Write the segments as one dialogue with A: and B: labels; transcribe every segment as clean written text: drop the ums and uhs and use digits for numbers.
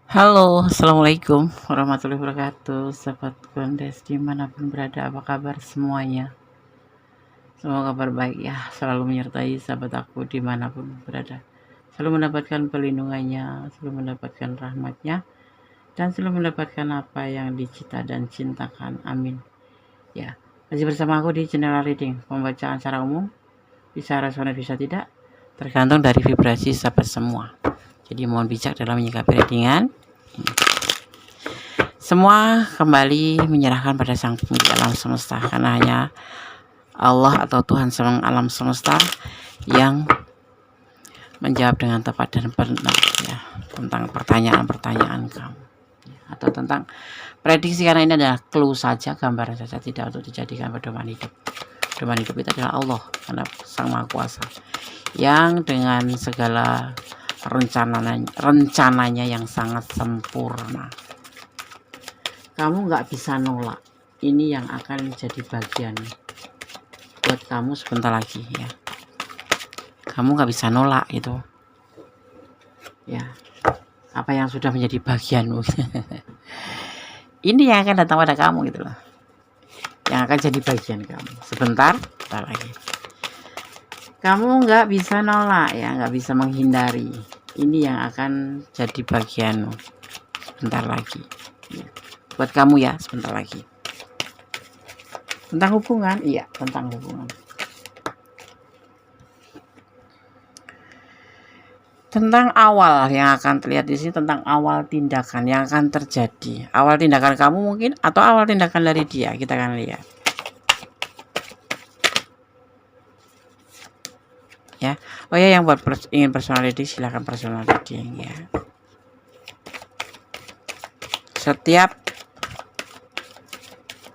A: Halo, assalamualaikum warahmatullahi wabarakatuh. Sahabat Gondes dimanapun berada, apa kabar semuanya? Semoga kabar baik ya, selalu menyertai sahabat aku dimanapun berada. Selalu mendapatkan pelindungannya, selalu mendapatkan rahmatnya, dan selalu mendapatkan apa yang dicita dan cintakan. Amin. Ya, masih bersama aku di channel reading, pembacaan secara umum. Bisa resonate, bisa tidak, tergantung dari vibrasi sahabat semua. Jadi mohon bijak dalam menyikapi readingan. Semua kembali menyerahkan pada Sang Pemilik alam semesta, karena hanya Allah atau Tuhan Sang alam semesta yang menjawab dengan tepat dan benar ya, tentang pertanyaan-pertanyaan kamu atau tentang prediksi, karena ini adalah clue saja, gambaran saja, tidak untuk dijadikan pedoman hidup. Pedoman hidup itu adalah Allah, karena Sang Maha Kuasa yang dengan segala rencananya yang sangat sempurna. Kamu nggak bisa nolak. Ini yang akan menjadi bagian buat kamu sebentar lagi ya. Kamu nggak bisa nolak itu. Ya, apa yang sudah menjadi bagianmu. Ini yang akan datang pada kamu gitu loh. Yang akan jadi bagian kamu. Sebentar lagi. Kamu nggak bisa nolak ya, nggak bisa menghindari. Ini yang akan jadi bagianmu sebentar lagi. Ya. Buat kamu ya, sebentar lagi. Tentang hubungan, iya, tentang hubungan. Tentang awal yang akan terlihat di sini, tentang awal tindakan yang akan terjadi. Awal tindakan kamu mungkin, atau awal tindakan dari dia, kita akan lihat. Ya, oh ya, yang buat ingin personal reading, silahkan personal reading ya. Setiap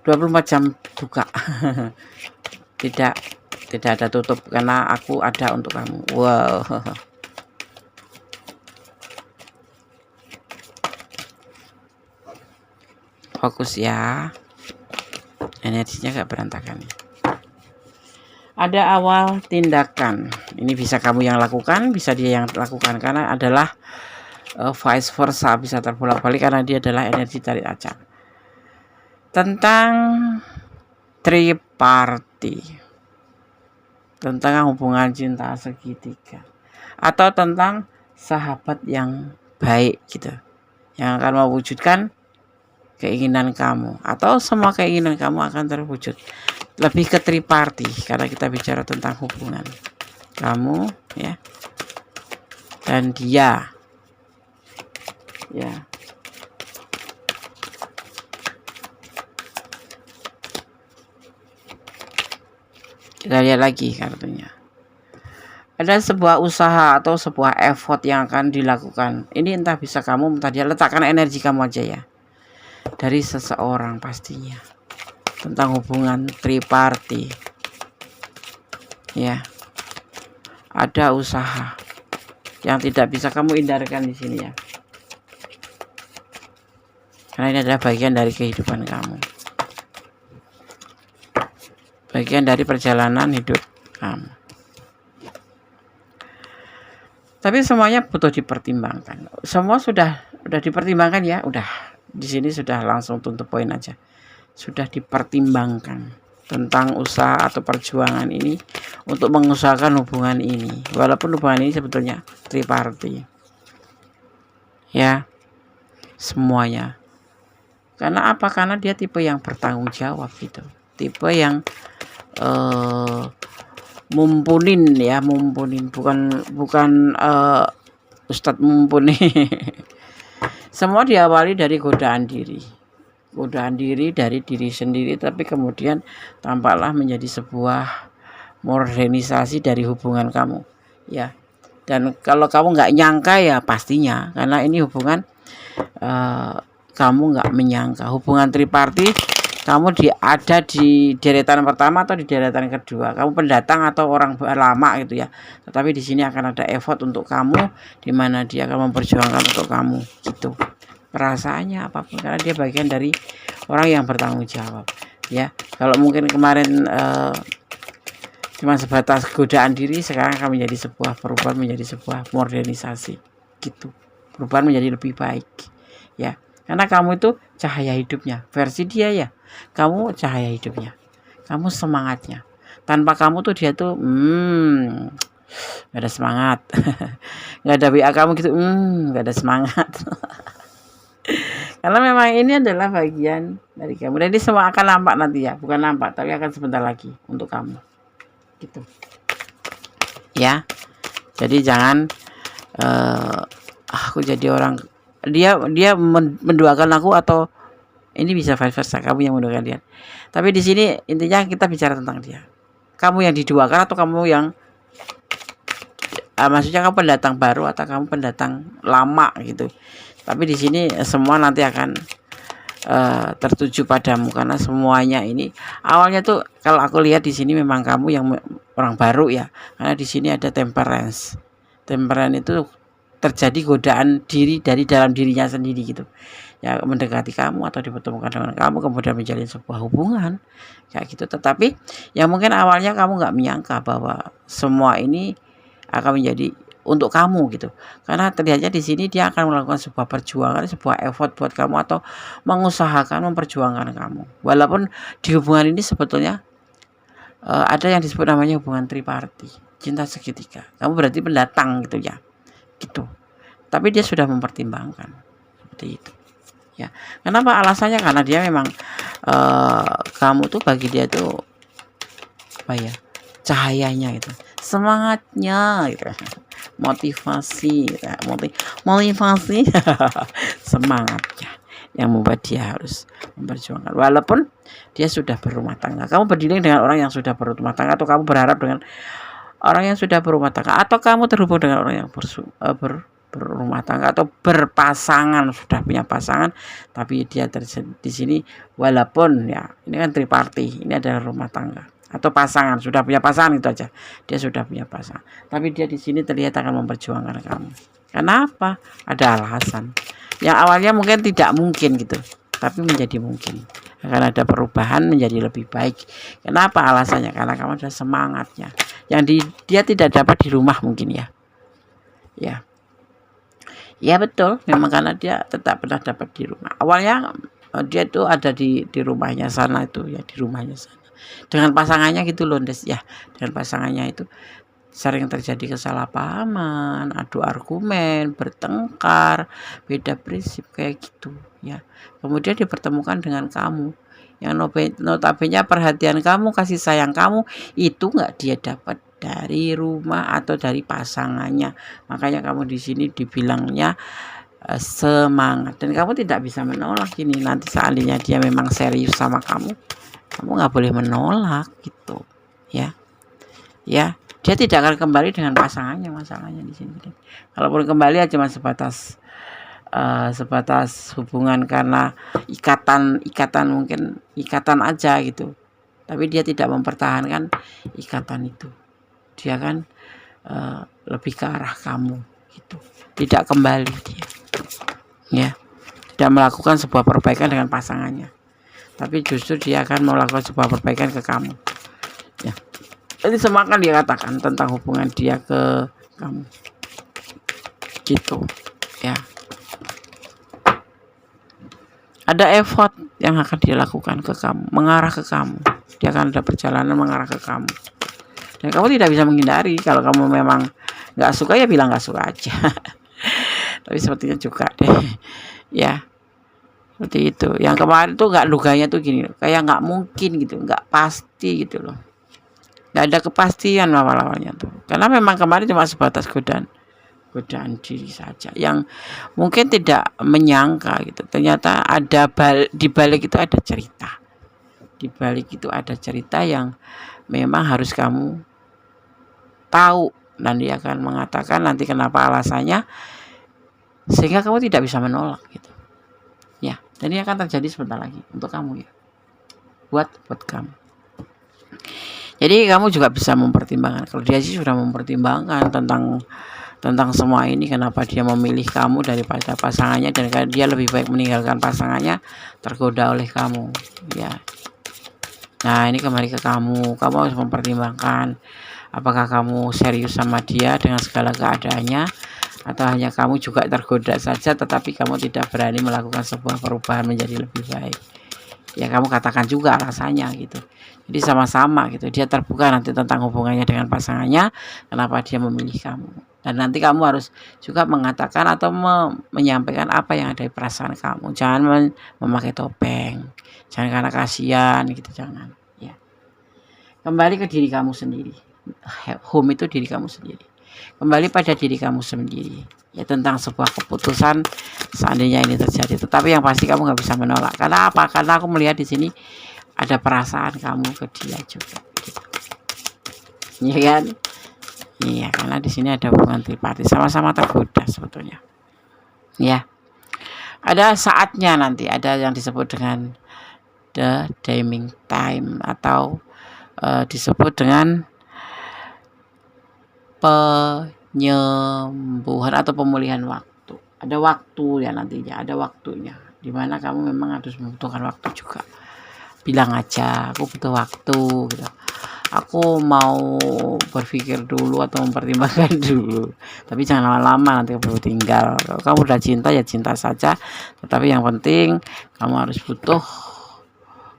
A: 24 jam buka. tidak ada tutup, karena aku ada untuk kamu. Wow. Fokus ya, energinya gak berantakan. Ada awal tindakan, ini bisa kamu yang lakukan, bisa dia yang lakukan, karena adalah vice versa, bisa terbolak-balik karena dia adalah energi tarik acak. Tentang triparty, tentang hubungan cinta segitiga, atau tentang sahabat yang baik gitu, yang akan mewujudkan keinginan kamu, atau semua keinginan kamu akan terwujud. Lebih ke triparty, karena kita bicara tentang hubungan kamu ya dan dia ya. Kita lihat lagi kartunya. Ada sebuah usaha atau sebuah effort yang akan dilakukan. Ini entah bisa kamu, entah dia, letakkan energi kamu aja ya, dari seseorang pastinya, tentang hubungan triparty ya. Ada usaha yang tidak bisa kamu hindarkan di sini ya, karena ini adalah bagian dari kehidupan kamu, bagian dari perjalanan hidup kamu. Tapi semuanya butuh dipertimbangkan. Semua sudah dipertimbangkan ya, udah di sini sudah langsung tuntut poin aja. Sudah dipertimbangkan tentang usaha atau perjuangan ini untuk mengusahakan hubungan ini, walaupun hubungan ini sebetulnya triparty ya, semuanya. Karena apa? Karena dia tipe yang bertanggung jawab gitu, tipe yang mumpunin ya, mumpunin, bukan Ustadz mumpuni. Semua diawali dari godaan diri dari diri sendiri, tapi kemudian tampaklah menjadi sebuah modernisasi dari hubungan kamu ya. Dan kalau kamu nggak nyangka ya pastinya, karena ini hubungan kamu nggak menyangka, hubungan triparty, kamu ada di deretan pertama atau di deretan kedua, kamu pendatang atau orang lama gitu ya. Tetapi di sini akan ada effort untuk kamu, di mana dia akan memperjuangkan untuk kamu gitu. Perasaannya apapun, karena dia bagian dari orang yang bertanggung jawab ya. Kalau mungkin kemarin cuma sebatas godaan diri, sekarang akan menjadi sebuah perubahan, menjadi sebuah modernisasi gitu, perubahan menjadi lebih baik ya. Karena kamu itu cahaya hidupnya, versi dia ya. Kamu cahaya hidupnya, kamu semangatnya. Tanpa kamu tuh dia tuh nggak ada semangat. Nggak ada WA kamu gitu, nggak ada semangat. Karena memang ini adalah bagian dari kamu. Dan ini semua akan nampak nanti ya, bukan nampak, tapi akan sebentar lagi untuk kamu. Gitu. Ya. Jadi jangan aku jadi orang dia mendoakan aku, atau ini bisa vice versa, kamu yang mendoakan dia. Tapi di sini intinya kita bicara tentang dia. Kamu yang didoakan atau kamu yang maksudnya kamu pendatang baru atau kamu pendatang lama gitu. Tapi di sini semua nanti akan tertuju padamu, karena semuanya ini awalnya tuh kalau aku lihat di sini memang kamu yang orang baru ya, karena di sini ada temperance. Temperance itu terjadi godaan diri dari dalam dirinya sendiri gitu ya, mendekati kamu atau dipertemukan dengan kamu, kemudian menjalin sebuah hubungan kayak gitu. Tetapi yang mungkin awalnya kamu nggak menyangka bahwa semua ini akan menjadi untuk kamu gitu, karena terlihatnya di sini dia akan melakukan sebuah perjuangan, sebuah effort buat kamu, atau mengusahakan memperjuangkan kamu. Walaupun di hubungan ini sebetulnya ada yang disebut namanya hubungan triparti, cinta segitiga. Kamu berarti pendatang gitu ya, gitu. Tapi dia sudah mempertimbangkan seperti itu ya. Kenapa? Alasannya karena dia memang kamu tuh bagi dia tuh apa ya, cahayanya gitu, semangatnya gitu, motivasi gitu. Motivasi semangatnya yang membuat dia harus memperjuangkan walaupun dia sudah berumah tangga. Kamu berdiri dengan orang yang sudah berumah tangga, atau kamu berharap dengan orang yang sudah berumah tangga, atau kamu terhubung dengan orang yang berumah tangga atau berpasangan, sudah punya pasangan, tapi dia di sini walaupun ya ini kan triparti, ini adalah rumah tangga atau pasangan, sudah punya pasangan, itu aja, dia sudah punya pasangan, tapi dia di sini terlihat akan memperjuangkan kamu. Kenapa? Ada alasan yang awalnya mungkin tidak mungkin gitu, tapi menjadi mungkin, akan ada perubahan menjadi lebih baik. Kenapa alasannya? Karena kamu ada semangatnya yang dia tidak dapat di rumah mungkin ya. Ya betul, memang karena dia tetap pernah dapat di rumah. Awalnya dia tuh ada di rumahnya sana itu ya, di rumahnya sana. Dengan pasangannya gitu loh, Des ya. Dengan pasangannya itu sering terjadi kesalahpahaman, adu argumen, bertengkar, beda prinsip kayak gitu ya. Kemudian dipertemukan dengan kamu yang notabene perhatian kamu, kasih sayang kamu itu nggak dia dapat dari rumah atau dari pasangannya. Makanya kamu di sini dibilangnya semangat, dan kamu tidak bisa menolak ini. Nanti seandainya dia memang serius sama kamu nggak boleh menolak gitu ya. Dia tidak akan kembali dengan pasangannya, masalahnya di sini. Kalaupun kembali ya cuma sebatas hubungan karena ikatan mungkin ikatan aja gitu, tapi dia tidak mempertahankan ikatan itu. Dia kan lebih ke arah kamu gitu, tidak kembali dia ya, tidak melakukan sebuah perbaikan dengan pasangannya, tapi justru dia akan melakukan sebuah perbaikan ke kamu ya. Jadi semua akan dikatakan tentang hubungan dia ke kamu gitu ya. Ada effort yang akan dia lakukan ke kamu, mengarah ke kamu. Dia akan ada perjalanan mengarah ke kamu, dan kamu tidak bisa menghindari. Kalau kamu memang nggak suka ya bilang nggak suka aja. Tapi sepertinya juga deh ya, seperti itu. Yang kemarin tuh nggak, duganya tuh gini, kayak nggak mungkin gitu, nggak pasti gitu loh, nggak ada kepastian awal-awalnya tuh, karena memang kemarin cuma sebatas godaan diri saja, yang mungkin tidak menyangka gitu, ternyata ada di balik itu ada cerita, di balik itu ada cerita yang memang harus kamu tahu, dan dia akan mengatakan nanti kenapa alasannya, sehingga kamu tidak bisa menolak gitu ya. Dan ini akan terjadi sebentar lagi untuk kamu ya, buat kamu. Jadi kamu juga bisa mempertimbangkan. Kalau dia sih sudah mempertimbangkan tentang semua ini, kenapa dia memilih kamu daripada pasangannya, dan dia lebih baik meninggalkan pasangannya, tergoda oleh kamu ya. Nah ini kembali ke kamu harus mempertimbangkan apakah kamu serius sama dia dengan segala keadaannya, atau hanya kamu juga tergoda saja tetapi kamu tidak berani melakukan sebuah perubahan menjadi lebih baik. Ya kamu katakan juga alasannya gitu. Jadi sama-sama gitu, dia terbuka nanti tentang hubungannya dengan pasangannya, kenapa dia memilih kamu. Dan nanti kamu harus juga mengatakan atau menyampaikan apa yang ada di perasaan kamu. Jangan memakai topeng, jangan karena kasihan gitu, jangan. Ya. Kembali ke diri kamu sendiri. Home itu diri kamu sendiri. Kembali pada diri kamu sendiri. Ya tentang sebuah keputusan seandainya ini terjadi. Tetapi yang pasti kamu nggak bisa menolak. Karena apa? Karena aku melihat di sini ada perasaan kamu ke dia juga. Gitu. Iya kan? Iya, karena di sini ada hubungan tripartit, sama-sama tergoda sebetulnya. Ya. Ada saatnya nanti, ada yang disebut dengan the dimming time atau disebut dengan penyembuhan atau pemulihan waktu. Ada waktu ya nantinya, ada waktunya. Dimana kamu memang harus membutuhkan waktu juga. Bilang aja, aku butuh waktu gitu. Aku mau berpikir dulu atau mempertimbangkan dulu. Tapi jangan lama-lama nanti baru tinggal. Kalau kamu udah cinta ya cinta saja. Tetapi yang penting kamu harus butuh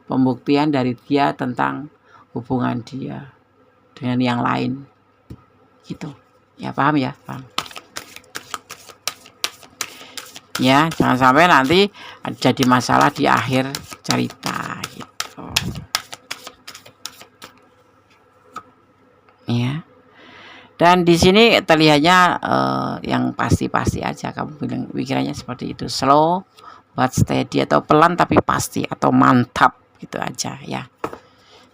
A: pembuktian dari dia tentang hubungan dia dengan yang lain. Gitu. Ya paham ya? Paham. Ya, jangan sampai nanti jadi masalah di akhir cerita gitu. Ya. Dan di sini terlihatnya yang pasti-pasti aja, kamu pikirannya seperti itu, slow but steady atau pelan tapi pasti atau mantap gitu aja ya.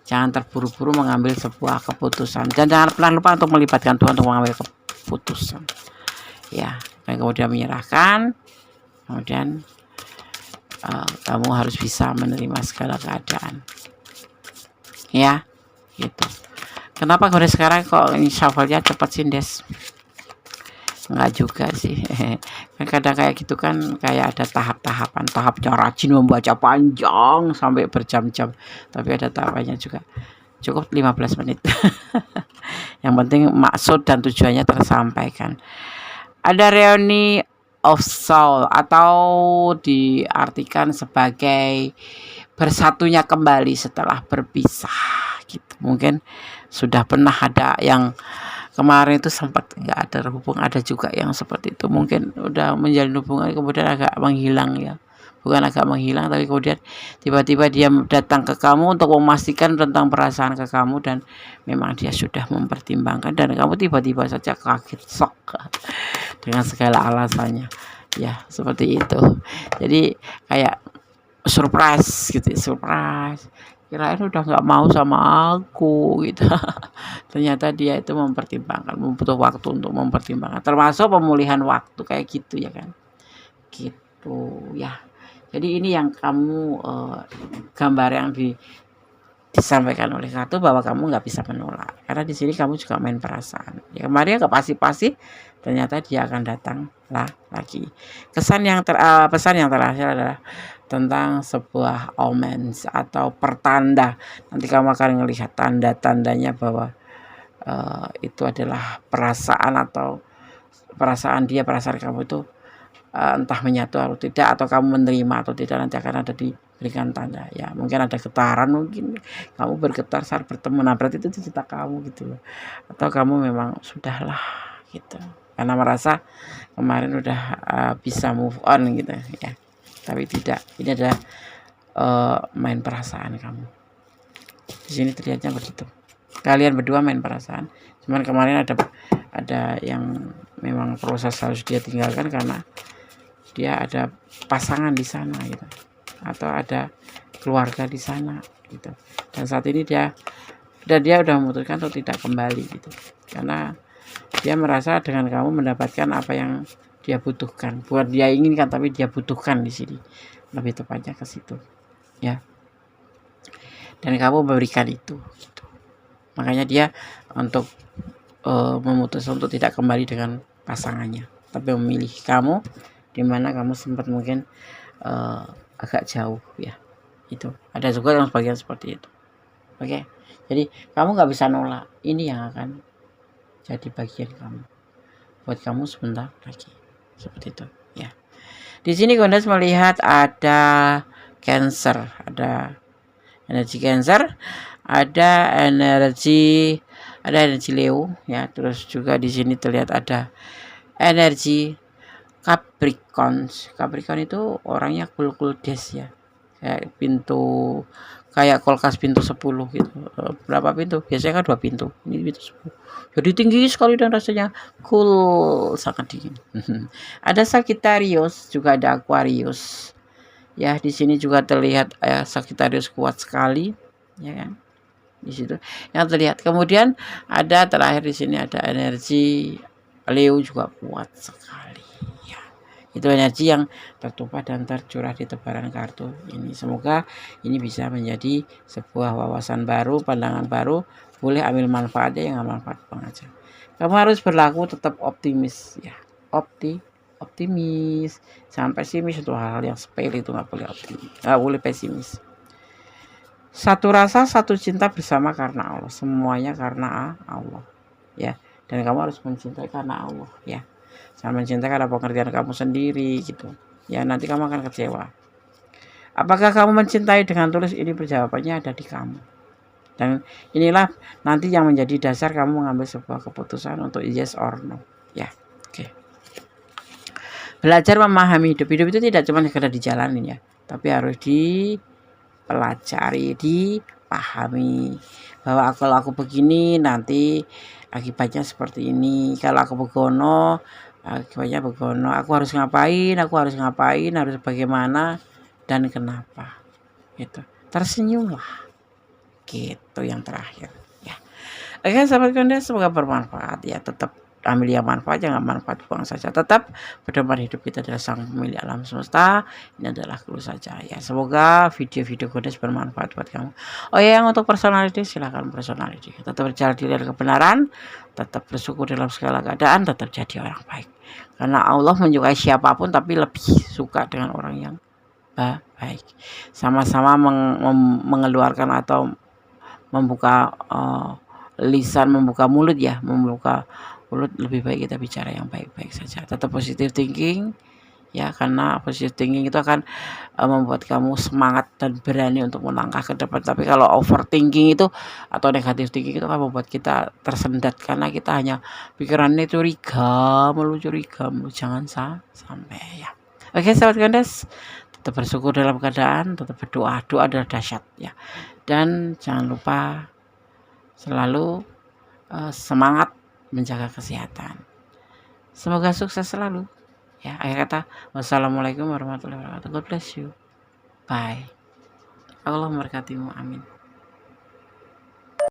A: Jangan terburu-buru mengambil sebuah keputusan dan jangan pernah lupa untuk melibatkan Tuhan untuk mengambil keputusan ya. Dan kemudian menyerahkan, kemudian kamu harus bisa menerima segala keadaan ya gitu. Kenapa gue sekarang kok ini shuffle-nya cepet sih Des? Enggak juga sih. Kadang kayak gitu kan, kayak ada tahap-tahapan. Tahapnya rajin membaca panjang sampai berjam-jam. Tapi ada tahapannya juga. Cukup 15 menit. Yang penting maksud dan tujuannya tersampaikan. Ada reuni of soul atau diartikan sebagai bersatunya kembali setelah berpisah gitu. Mungkin sudah pernah ada yang kemarin itu sempat nggak ada hubungan, ada juga yang seperti itu, mungkin udah menjalin hubungan kemudian agak menghilang ya, bukan agak menghilang tapi kemudian tiba-tiba dia datang ke kamu untuk memastikan tentang perasaan ke kamu dan memang dia sudah mempertimbangkan dan kamu tiba-tiba saja kaget shock dengan segala alasannya ya, seperti itu. Jadi kayak surprise gitu, surprise, kirain udah nggak mau sama aku gitu. Ternyata dia itu mempertimbangkan, butuh waktu untuk mempertimbangkan, termasuk pemulihan waktu kayak gitu ya kan, gitu ya. Jadi ini yang kamu gambar yang disampaikan oleh kartu bahwa kamu nggak bisa menolak karena di sini kamu juga main perasaan. Ya kemarin nggak pasti-pasti, ternyata dia akan datang lagi. Pesan yang terakhir adalah tentang sebuah omens atau pertanda. Nanti kamu akan melihat tanda-tandanya bahwa itu adalah perasaan atau perasaan dia, perasaan kamu itu entah menyatu atau tidak, atau kamu menerima atau tidak, nanti akan ada diberikan tanda ya. Mungkin ada getaran, mungkin kamu bergetar saat bertemu, nah berarti itu cita kamu gitu loh. Atau kamu memang sudahlah gitu karena merasa kemarin udah bisa move on gitu ya, tapi tidak, ini adalah main perasaan kamu. Di sini terlihatnya begitu, kalian berdua main perasaan, cuman kemarin ada yang memang proses harus dia tinggalkan karena dia ada pasangan di sana gitu, atau ada keluarga di sana gitu, dan saat ini dia udah memutuskan untuk tidak kembali gitu, karena dia merasa dengan kamu mendapatkan apa yang dia butuhkan, bukan dia inginkan tapi dia butuhkan, di sini lebih tepatnya ke situ ya, dan kamu memberikan itu gitu. Makanya dia untuk memutuskan untuk tidak kembali dengan pasangannya tapi memilih kamu, dimana kamu sempat mungkin agak jauh ya. Itu ada juga yang sebagian seperti itu. Oke, jadi kamu nggak bisa nolak, ini yang akan jadi bagian kamu. buat kamu sebentar lagi. Seperti itu ya. Di sini Gondes melihat ada Cancer, ada energi Cancer, ada energi Leo ya. Terus juga di sini terlihat ada energi Capricorn. Capricorn itu orangnya cool des ya. Kayak kulkas pintu 10 gitu. Berapa pintu? Biasanya kan 2 pintu. Ini pintu 10. Jadi tinggi sekali dan rasanya cool, sangat dingin. Ada Sagittarius, juga ada Aquarius. Ya, di sini juga terlihat Sagittarius kuat sekali, ya kan? Di situ yang terlihat. Kemudian ada terakhir di sini ada energi Leo juga kuat sekali. Ya. Itu energi yang tertumpah dan tercurah di tebaran kartu ini. Semoga ini bisa menjadi sebuah wawasan baru, pandangan baru. Boleh ambil manfaatnya, yang nggak manfaat aja. Kamu harus berlaku tetap optimis ya. Optimis. Jangan pesimis untuk hal-hal yang sepele, itu nggak boleh optimis. Nggak boleh pesimis. Satu rasa, satu cinta bersama karena Allah. Semuanya karena Allah ya. Dan kamu harus mencintai karena Allah ya. Jangan mencintai karena pengertian kamu sendiri gitu ya, nanti kamu akan kecewa. Apakah kamu mencintai dengan tulus? Ini jawabannya ada di kamu. Dan inilah nanti yang menjadi dasar kamu mengambil sebuah keputusan untuk yes or no ya. Oke. Belajar memahami hidup itu tidak cuma sekedar dijalanin ya, tapi harus dipelajari, dipahami bahwa kalau aku begini nanti akibatnya seperti ini, kalau aku begono akibatnya begono, aku harus ngapain, harus bagaimana dan kenapa gitu. Tersenyumlah gitu yang terakhir ya. Oke sahabat Gondes, semoga bermanfaat ya. Tetap ambil yang manfaat, jangan manfaat buang saja. Tetap pedoman hidup kita adalah sang pemilik alam semesta. Ini adalah clue saja ya. Semoga video-video Gondes bermanfaat buat kamu. Oh ya, yang untuk personality silahkan personality. Tetap berjalan di dalam kebenaran, tetap bersyukur dalam segala keadaan, tetap jadi orang baik. Karena Allah menyukai siapapun, tapi lebih suka dengan orang yang baik. Sama-sama mengeluarkan atau membuka lisan, membuka mulut ya, membuka mulut, lebih baik kita bicara yang baik-baik saja. Tetap positive thinking ya, karena positive thinking itu akan membuat kamu semangat dan berani untuk melangkah ke depan. Tapi kalau overthinking itu atau negative thinking itu akan membuat kita tersendat, karena kita hanya pikirannya curiga mulu. Jangan sampai ya. Oke sahabat Gondes, tetap bersyukur dalam keadaan, tetap berdoa. Doa adalah dahsyat ya. Dan jangan lupa selalu semangat menjaga kesehatan. Semoga sukses selalu ya. Akhir kata, wassalamualaikum warahmatullahi wabarakatuh. God bless you. Bye. Allah memberkatimu. Amin.